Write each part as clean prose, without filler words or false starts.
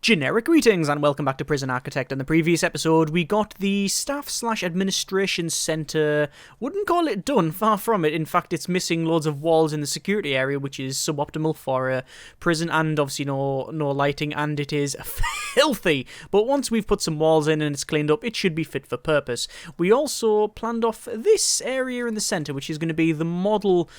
Generic greetings and welcome back to Prison Architect. In the previous episode, we got the staff/administration centre. Wouldn't call it done, far from it. In fact, it's missing loads of walls in the security area, which is suboptimal for a prison, and obviously no lighting, and it is filthy. But once we've put some walls in and it's cleaned up, it should be fit for purpose. We also planned off this area in the centre, which is going to be the model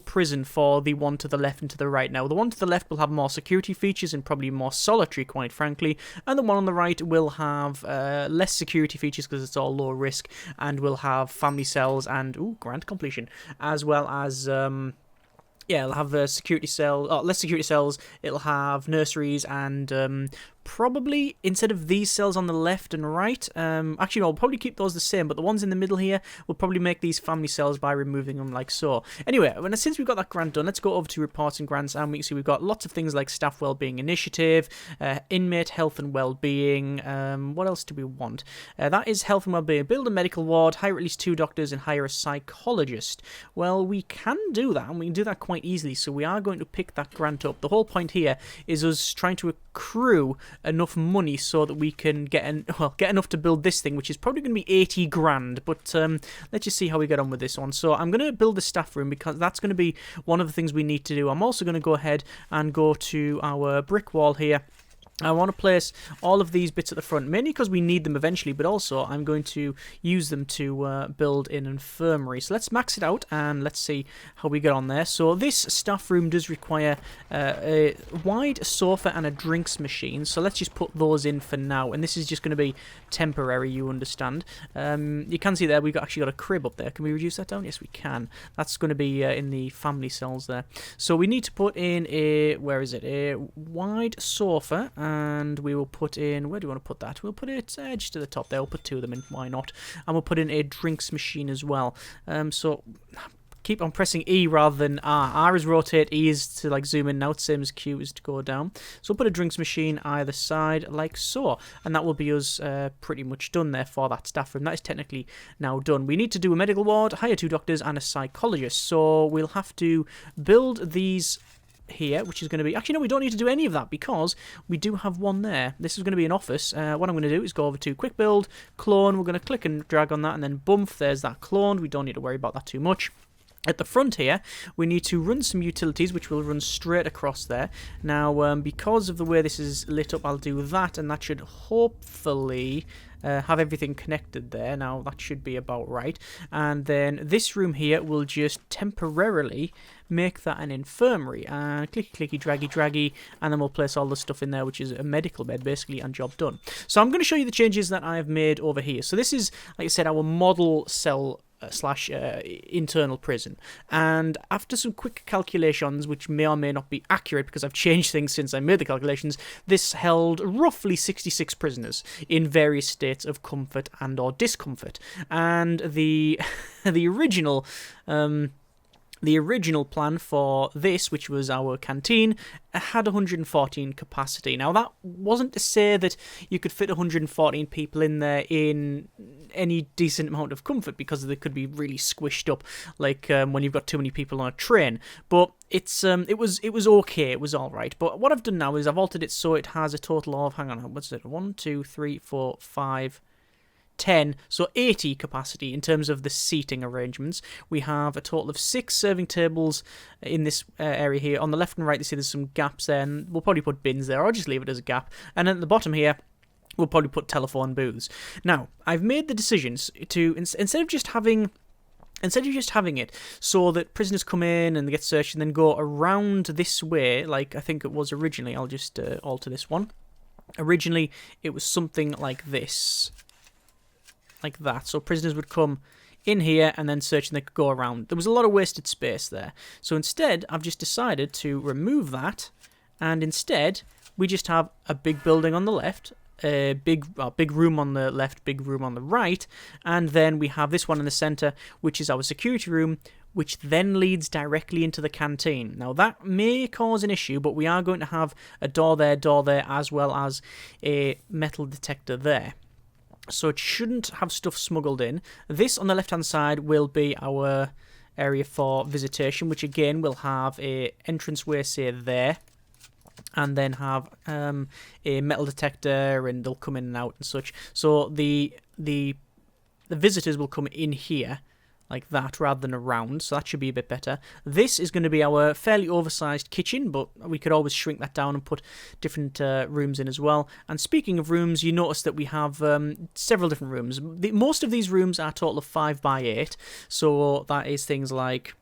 prison for the one to the left and to the right. Now, the one to the left will have more security features and probably more solitary, quite frankly, and the one on the right will have less security features because it's all low risk, and will have family cells and grant completion, as well as it'll have a security cell, less security cells. It'll have nurseries and probably, instead of these cells on the left and right, actually no, I'll probably keep those the same, but the ones in the middle here, we'll probably make these family cells by removing them like so. Anyway, since we've got that grant done, let's go over to reports and grants, and we can see we've got lots of things like staff wellbeing initiative, inmate health and wellbeing. What else do we want? That is health and wellbeing. Build a medical ward, hire at least 2 doctors, and hire a psychologist. Well, we can do that, and we can do that quite easily, so we are going to pick that grant up. The whole point here is us trying to accrue enough money so that we can get enough to build this thing, which is probably going to be 80 grand, but let's just see how we get on with this one. So I'm going to build the staff room because that's going to be one of the things we need to do. I'm also going to go ahead and go to our brick wall here. I want to place all of these bits at the front, mainly because we need them eventually, but also I'm going to use them to build an infirmary. So let's max it out and let's see how we get on there. So this staff room does require a wide sofa and a drinks machine, so let's just put those in for now, and this is just going to be temporary, you understand. You can see there we've actually got a crib up there. Can we reduce that down? Yes, we can. That's going to be in the family cells there. So we need to put in a wide sofa, and we will put in, where do we want to put that? We'll put it just to the top there. We'll put 2 of them in, why not? And we'll put in a drinks machine as well. So keep on pressing E rather than R. R is rotate, E is to like zoom in. Now it's same as Q is to go down. So we'll put a drinks machine either side like so, and that will be us pretty much done there for that staff room. That is technically now done. We need to do a medical ward, hire 2 doctors and a psychologist. So we'll have to build these here, which is going to be, actually no, we don't need to do any of that because we do have one there. This is going to be an office. What I'm going to do is go over to quick build, clone. We're going to click and drag on that, and then bump, there's that cloned. We don't need to worry about that too much. At the front here, we need to run some utilities, which will run straight across there. Now, because of the way this is lit up, I'll do that, and that should hopefully have everything connected there. Now, that should be about right. And then this room here will just temporarily make that an infirmary. And clicky, clicky, draggy, draggy, and then we'll place all the stuff in there, which is a medical bed, basically, and job done. So I'm going to show you the changes that I've made over here. So this is, like I said, our model cell slash internal prison, and after some quick calculations, which may or may not be accurate because I've changed things since I made the calculations, this held roughly 66 prisoners in various states of comfort and or discomfort, and the original plan for this, which was our canteen, had 114 capacity. Now, that wasn't to say that you could fit 114 people in there in any decent amount of comfort, because they could be really squished up, like when you've got too many people on a train. But it was okay, it was all right. But what I've done now is I've altered it so it has a total of, hang on, what's it? 1, 2, 3, 4, 5. 10, so 80 capacity in terms of the seating arrangements. We have a total of 6 serving tables in this area here. On the left and right, you see there's some gaps there, and we'll probably put bins there, or just leave it as a gap. And at the bottom here, we'll probably put telephone booths. Now, I've made the decisions to, instead of just having it so that prisoners come in and they get searched and then go around this way, like I think it was originally, I'll just alter this one. Originally, it was something like this. Like that, so prisoners would come in here and then search, and they could go around. There was a lot of wasted space there, so instead I've just decided to remove that, and instead we just have a big building on the left, a big room on the left, big room on the right, and then we have this one in the center, which is our security room, which then leads directly into the canteen. Now, that may cause an issue, but we are going to have a door there, as well as a metal detector there. So it shouldn't have stuff smuggled in. This on the left-hand side will be our area for visitation, which again will have a entranceway, say, there. and then have a metal detector, and they'll come in and out and such. So the visitors will come in here like that rather than around, so that should be a bit better. This is going to be our fairly oversized kitchen, but we could always shrink that down and put different rooms in as well. And speaking of rooms, you notice that we have several different rooms. Most of these rooms are a total of 5 by 8, so that is things like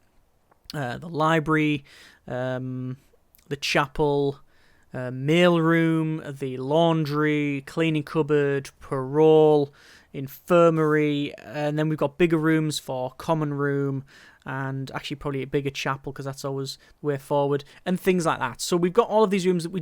the library, the chapel, mail room, the laundry, cleaning cupboard, parole, infirmary, and then we've got bigger rooms for common room, and actually probably a bigger chapel because that's always the way forward, and things like that. So we've got all of these rooms that we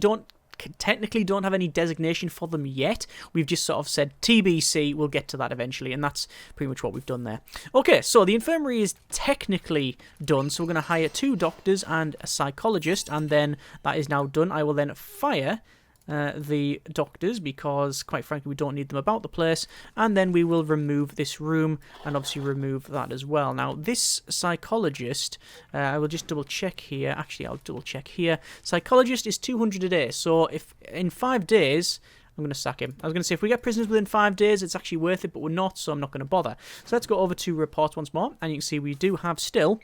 technically don't have any designation for them yet. We've just sort of said TBC, we'll get to that eventually, and that's pretty much what we've done there. Okay, so the infirmary is technically done, so we're going to hire 2 doctors and a psychologist, and then that is now done. I will then fire the doctors because, quite frankly, we don't need them about the place, and then we will remove this room and obviously remove that as well. Now, this psychologist, I will just double check here. Actually, I'll double check here. Psychologist is 200 a day, so if in 5 days, I'm going to sack him. I was going to say if we get prisoners within 5 days, it's actually worth it, but we're not, so I'm not going to bother. So let's go over to reports once more, and you can see we do have still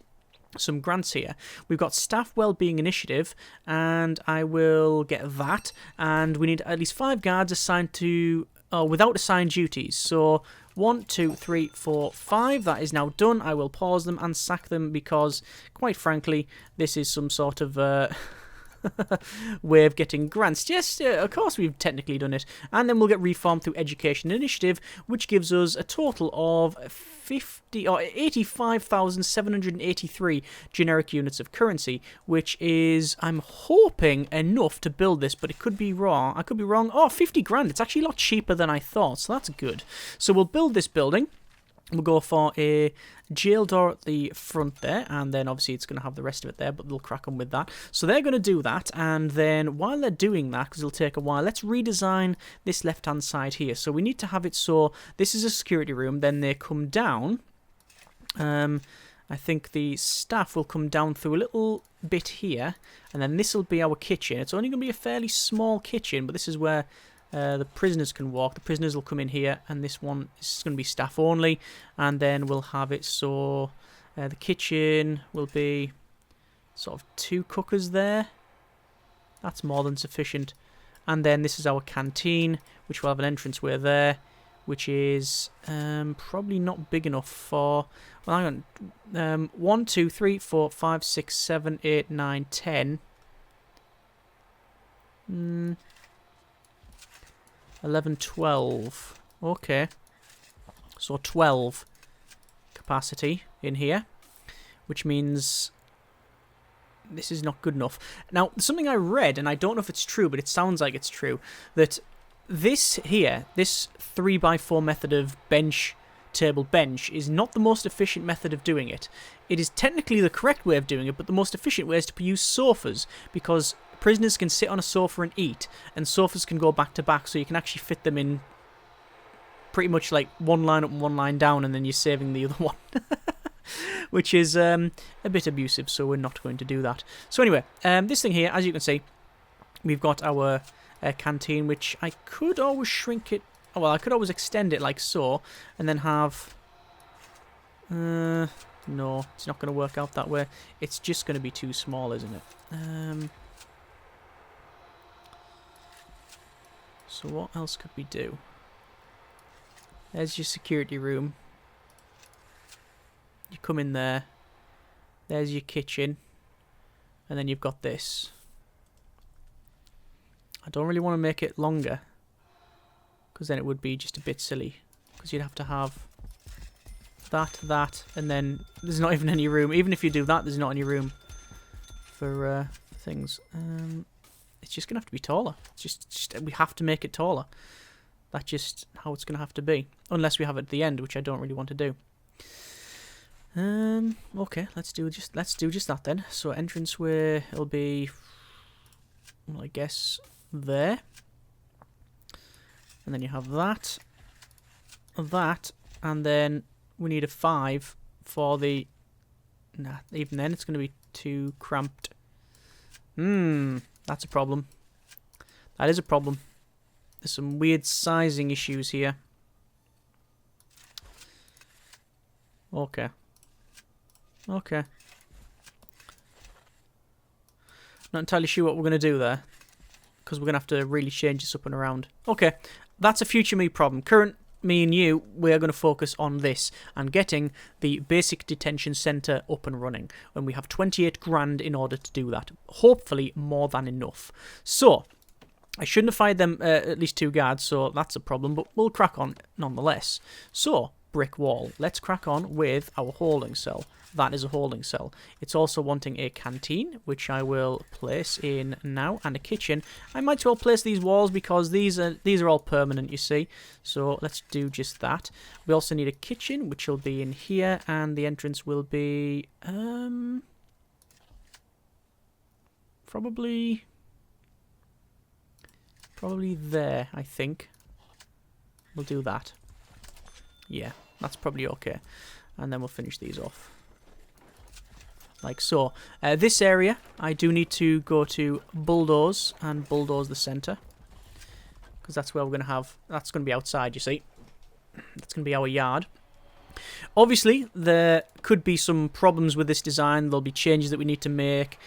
some grants here. We've got staff wellbeing initiative, and I will get that, and we need at least 5 guards assigned to without assigned duties. So 1, 2, 3, 4, 5. That is now done. I will pause them and sack them because, quite frankly, this is some sort of way of getting grants. Yes, of course we've technically done it. And then we'll get reformed through Education Initiative, which gives us a total of 85,783 generic units of currency, which is, I'm hoping, enough to build this, but it could be wrong. I could be wrong. Oh, 50 grand. It's actually a lot cheaper than I thought, so that's good. So we'll build this building. We'll go for a jail door at the front there, and then obviously it's going to have the rest of it there, but they'll crack on with that. So they're going to do that, and then while they're doing that, because it'll take a while, let's redesign this left-hand side here. So we need to have it so this is a security room, then they come down. I think the staff will come down through a little bit here, and then this will be our kitchen. It's only going to be a fairly small kitchen, but this is where the prisoners can walk. The prisoners will come in here, and this one is going to be staff only, and then we'll have it so the kitchen will be sort of 2 cookers there. That's more than sufficient. And then this is our canteen, which will have an entranceway there, which is probably not big enough for... Well, hang on. 1, 2, 3, 4, 5, 6, 7, 8, 9, 10. 11, 12. Okay. So 12 capacity in here, which means this is not good enough. Now, something I read, and I don't know if it's true, but it sounds like it's true, that this here, this 3x4 method of table bench, is not the most efficient method of doing it. It is technically the correct way of doing it, but the most efficient way is to use sofas, because prisoners can sit on a sofa and eat, and sofas can go back to back, so you can actually fit them in pretty much like one line up and one line down, and then you're saving the other one. Which is a bit abusive, so we're not going to do that. So anyway, this thing here, as you can see, we've got our canteen, which I could always shrink it. Oh, well, I could always extend it like so, and then have... no, it's not going to work out that way. It's just going to be too small, isn't it? So what else could we do? There's your security room. You come in there. There's your kitchen. And then you've got this. I don't really want to make it longer, because then it would be just a bit silly. Because you'd have to have that, and then there's not even any room. Even if you do that, there's not any room for things. It's just going to have to be taller. It's just we have to make it taller. That's just how it's going to have to be. Unless we have it at the end, which I don't really want to do. Okay, let's do just that then. So entranceway will be, well, I guess there. And then you have that, and then we need a 5 for the... Nah, even then it's going to be too cramped. That's a problem. That is a problem. There's some weird sizing issues here. Okay. Okay. Not entirely sure what we're going to do there, because we're going to have to really change this up and around. Okay, that's a future me problem. Current me and you, we're going to focus on this and getting the basic detention centre up and running. And we have 28 grand in order to do that. Hopefully more than enough. So, I shouldn't have fired them at least 2 guards, so that's a problem, but we'll crack on nonetheless. So, brick wall. Let's crack on with our holding cell. That is a holding cell. It's also wanting a canteen, which I will place in now, and a kitchen. I might as well place these walls because these are all permanent, you see. So let's do just that. We also need a kitchen, which will be in here, and the entrance will be probably there, I think. We'll do that. Yeah, that's probably okay. And then we'll finish these off. Like so. This area, I do need to go to bulldoze and bulldoze the centre. Because that's where we're going to have... That's going to be outside, you see. That's going to be our yard. Obviously, there could be some problems with this design. There'll be changes that we need to make,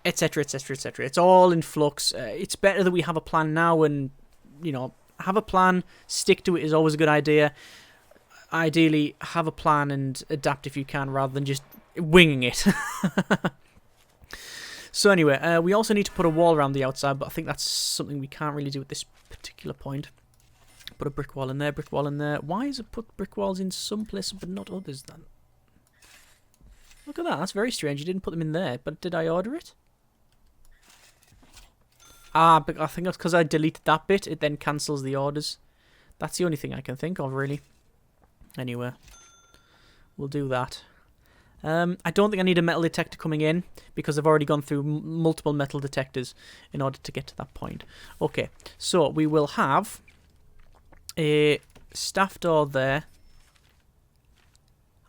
etc, etc, etc. It's all in flux. It's better that we have a plan now and, you know, have a plan, stick to it is always a good idea. Ideally, have a plan and adapt if you can, rather than just winging it. So anyway, we also need to put a wall around the outside, but I think that's something we can't really do at this particular point. Put a brick wall in there, brick wall in there. Why is it put brick walls in some places but not others then? Look at that, that's very strange. You didn't put them in there, but did I order it? Ah, but I think that's because I deleted that bit. It then cancels the orders. That's the only thing I can think of, really. Anyway, we'll do that. I don't think I need a metal detector coming in because I've already gone through multiple metal detectors in order to get to that point. Okay, so we will have a staff door there.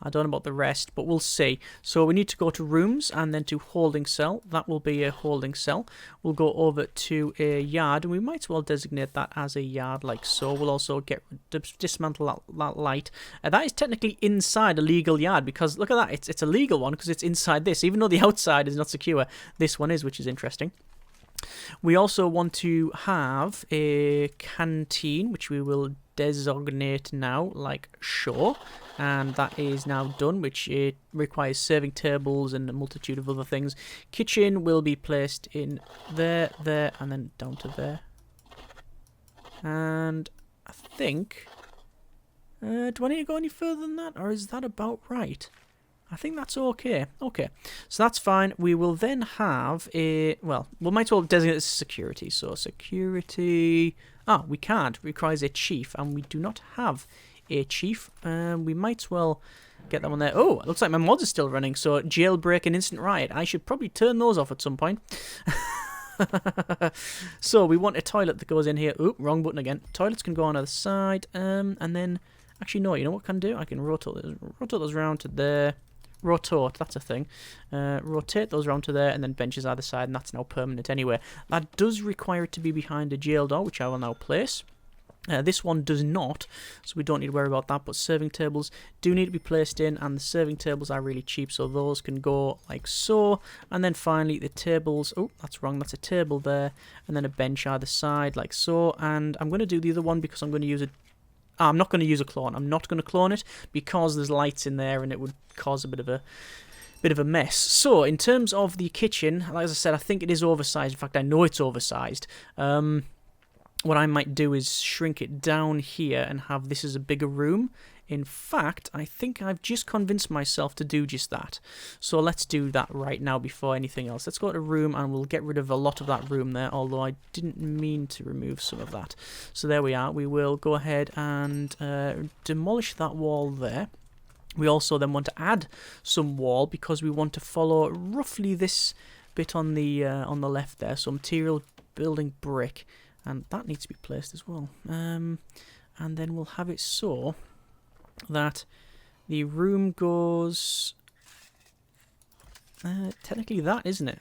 I don't know about the rest, but we'll see. So we need to go to rooms and then to holding cell. That will be a holding cell. We'll go over to a yard, and we might as well designate that as a yard like so. We'll also dismantle that light. That is technically inside a legal yard because, look at that, it's a legal one because it's inside this. Even though the outside is not secure, this one is, which is interesting. We also want to have a canteen, which we will designate now, like so. And that is now done, which it requires serving tables and a multitude of other things. Kitchen will be placed in there, there, and then down to there. And I think... do I need to go any further than that, or is that about right? I think that's okay. Okay, so that's fine. We will then have a... Well, we might as well designate this as security. So security... Ah, we can't. It requires a chief, and we do not have a chief. We might as well get that one there. Oh, it looks like my mods are still running. So jailbreak and instant riot. I should probably turn those off at some point. So we want a toilet that goes in here. Oop, wrong button again. Toilets can go on either side. And then... Actually, no, you know what I can do? I can rotate those around to there. Rotate, that's a thing. Rotate those around to there, and then benches either side, and that's now permanent anyway. That does require it to be behind a jail door, which I will now place. This one does not, so we don't need to worry about that, but serving tables do need to be placed in, and the serving tables are really cheap, so those can go like so. And then finally the tables, oh, that's wrong, that's a table there, and then a bench either side like so. And I'm going to do the other one because I'm going to use a... I'm not going to use a clone. I'm not going to clone it because there's lights in there and it would cause a bit of a mess. So in terms of the kitchen, like as I said, I think it is oversized. In fact, I know it's oversized. What I might do is shrink it down here and have this as a bigger room. In fact, I think I've just convinced myself to do just that. So let's do that right now before anything else. Let's go to room and we'll get rid of a lot of that room there, although I didn't mean to remove some of that. So there we are. We will go ahead and demolish that wall there. We also then want to add some wall because we want to follow roughly this bit on the left there. So material, building, brick, and that needs to be placed as well. And then we'll have it so that the room goes... technically that, isn't it?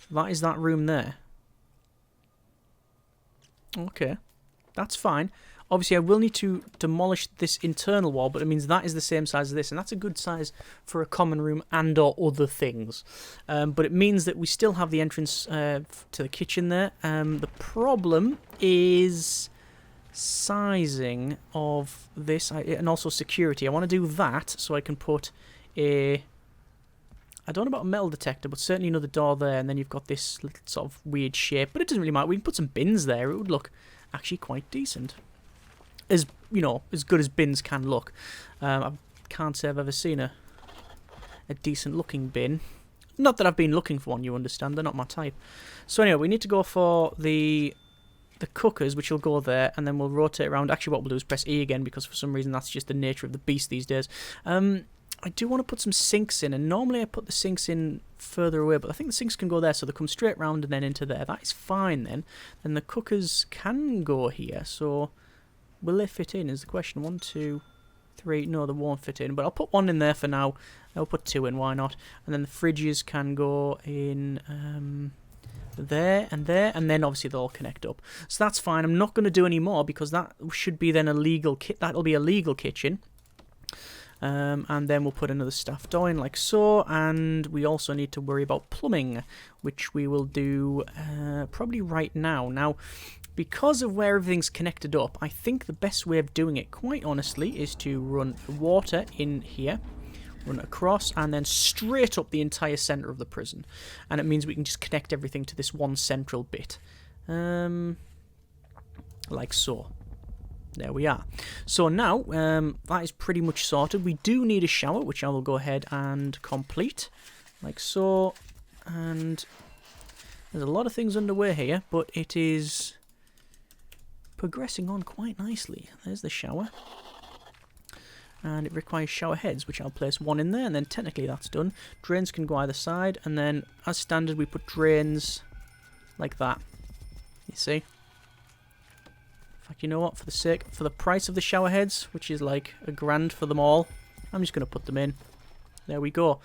That is that room there. Okay, that's fine. Obviously, I will need to demolish this internal wall, but it means that is the same size as this, and that's a good size for a common room and or other things. But it means that we still have the entrance to the kitchen there. The problem is sizing of this, and also security. I want to do that so I can put a... I don't know about a metal detector, but certainly another door there, and then you've got this little sort of weird shape, but it doesn't really matter. We can put some bins there. It would look actually quite decent. As, you know, as good as bins can look. I can't say I've ever seen a decent looking bin. Not that I've been looking for one, you understand, they're not my type. So anyway, we need to go for the cookers, which will go there, and then we'll rotate around. Actually, what we'll do is press E again, because for some reason that's just the nature of the beast these days. I do want to put some sinks in, and normally I put the sinks in further away, but I think the sinks can go there, so they come straight round and then into there. That is fine then. Then the cookers can go here, so... will they fit in is the question. 1, 2, 3. No, they won't fit in. But I'll put one in there for now. I'll put 2 in. Why not? And then the fridges can go in there. And then obviously they'll all connect up. So that's fine. I'm not going to do any more because that should be then a legal that'll be a legal kitchen. And then we'll put another staff door in like so. And we also need to worry about plumbing, which we will do probably right now. Now, because of where everything's connected up, I think the best way of doing it, quite honestly, is to run water in here, run it across, and then straight up the entire centre of the prison. And it means we can just connect everything to this one central bit. Like so. There we are. So now, that is pretty much sorted. We do need a shower, which I will go ahead and complete. Like so. And there's a lot of things underway here, but it is... progressing on quite nicely. There's the shower. And it requires shower heads, which I'll place one in there, and then technically that's done. Drains can go either side, and then as standard we put drains like that. You see? In fact, you know what? For the price of the shower heads, which is like $1,000 for them all, I'm just going to put them in. There we go.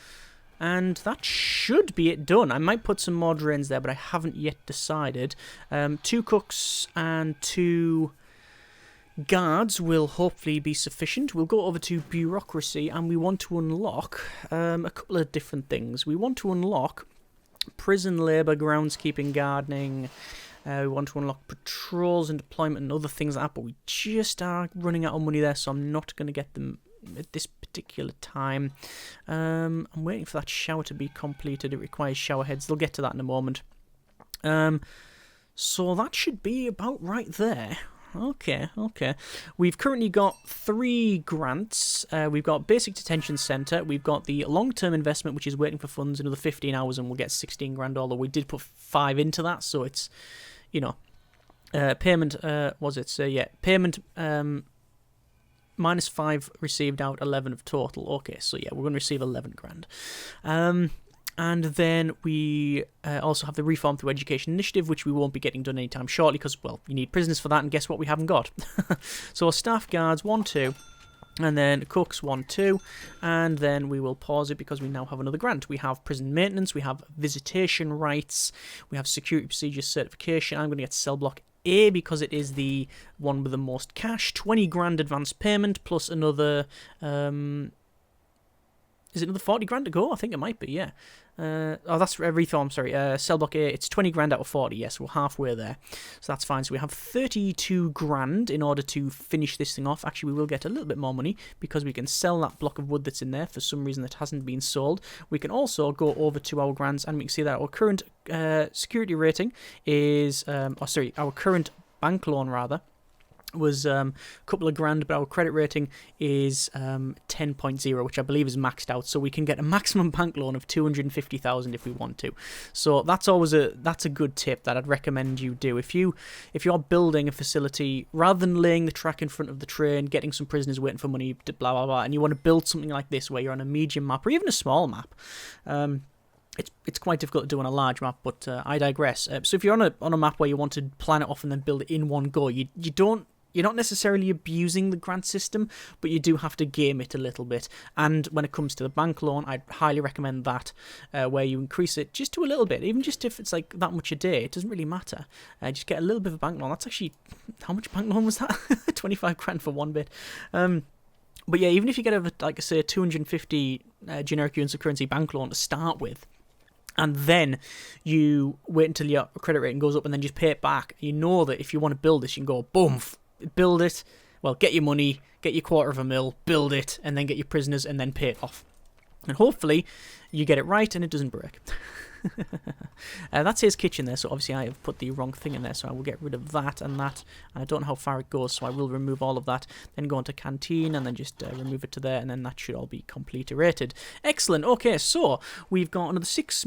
And that should be it done. I might put some more drains there, but I haven't yet decided. 2 cooks and 2 guards will hopefully be sufficient. We'll go over to bureaucracy, and we want to unlock a couple of different things. We want to unlock prison labour, groundskeeping, gardening. We want to unlock patrols and deployment and other things like that, but we just are running out of money there, so I'm not going to get them at this particular time. I'm waiting for that shower to be completed. It requires shower heads. They'll get to that in a moment. So that should be about right there. Okay. We've currently got 3 grants. We've got Basic Detention Centre. We've got the long-term investment, which is waiting for funds, another 15 hours, and we'll get 16 grand, although we did put 5 into that, so it's, you know, payment, payment, minus 5 received out, 11 of total. Okay, so yeah, we're going to receive 11 grand. And then we also have the Reform Through Education Initiative, which we won't be getting done anytime shortly because, well, you need prisoners for that, and guess what we haven't got? So staff guards, 1, 2, and then cooks, 1, 2, and then we will pause it because we now have another grant. We have prison maintenance, we have visitation rights, we have security procedures certification. I'm going to get cell block A because it is the one with the most cash. 20 grand advance payment plus another... is it another 40 grand to go? I think it might be, yeah. That's Reform, sorry. Cell block A, it's 20 grand out of 40, yes, we're halfway there. So that's fine. So we have 32 grand in order to finish this thing off. Actually, we will get a little bit more money because we can sell that block of wood that's in there for some reason that hasn't been sold. We can also go over to our grants, and we can see that our current security rating is... our current bank loan, rather, was a couple of grand, but our credit rating is 10.0, which I believe is maxed out, so we can get a maximum bank loan of 250,000 if we want to. So that's always that's a good tip that I'd recommend you do. If you're building a facility, rather than laying the track in front of the train, getting some prisoners waiting for money, blah blah blah, and you want to build something like this where you're on a medium map or even a small map, it's quite difficult to do on a large map, but I digress. So if you're on a map where you want to plan it off and then build it in one go, you don't you're not necessarily abusing the grant system, but you do have to game it a little bit. And when it comes to the bank loan, I'd highly recommend that, where you increase it just to a little bit, even just if it's like that much a day, it doesn't really matter. Just get a little bit of a bank loan. That's actually, how much bank loan was that? 25 grand for one bit. But yeah, even if you get over, like I say, 250 generic units of currency bank loan to start with, and then you wait until your credit rating goes up and then just pay it back, you know that if you want to build this, you can go, boom, build it, well, get your money, get your $250,000, build it, and then get your prisoners, and then pay it off. And hopefully you get it right and it doesn't break. That's his kitchen there, so obviously I have put the wrong thing in there, so I will get rid of that and that, and I don't know how far it goes, so I will remove all of that, then go into canteen, and then just remove it to there, and then that should all be complete rated. Excellent. Okay, so we've got another 6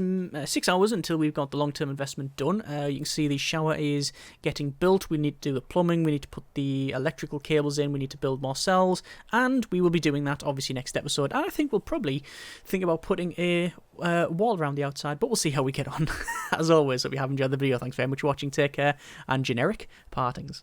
hours until we've got the long-term investment done. You can see the shower is getting built. We need to do the plumbing, we need to put the electrical cables in, we need to build more cells, and we will be doing that obviously next episode, and I think we'll probably think about putting a wall around the outside, but we'll see how we get on. As always, hope you have enjoyed the video. Thanks very much for watching. Take care, and generic partings.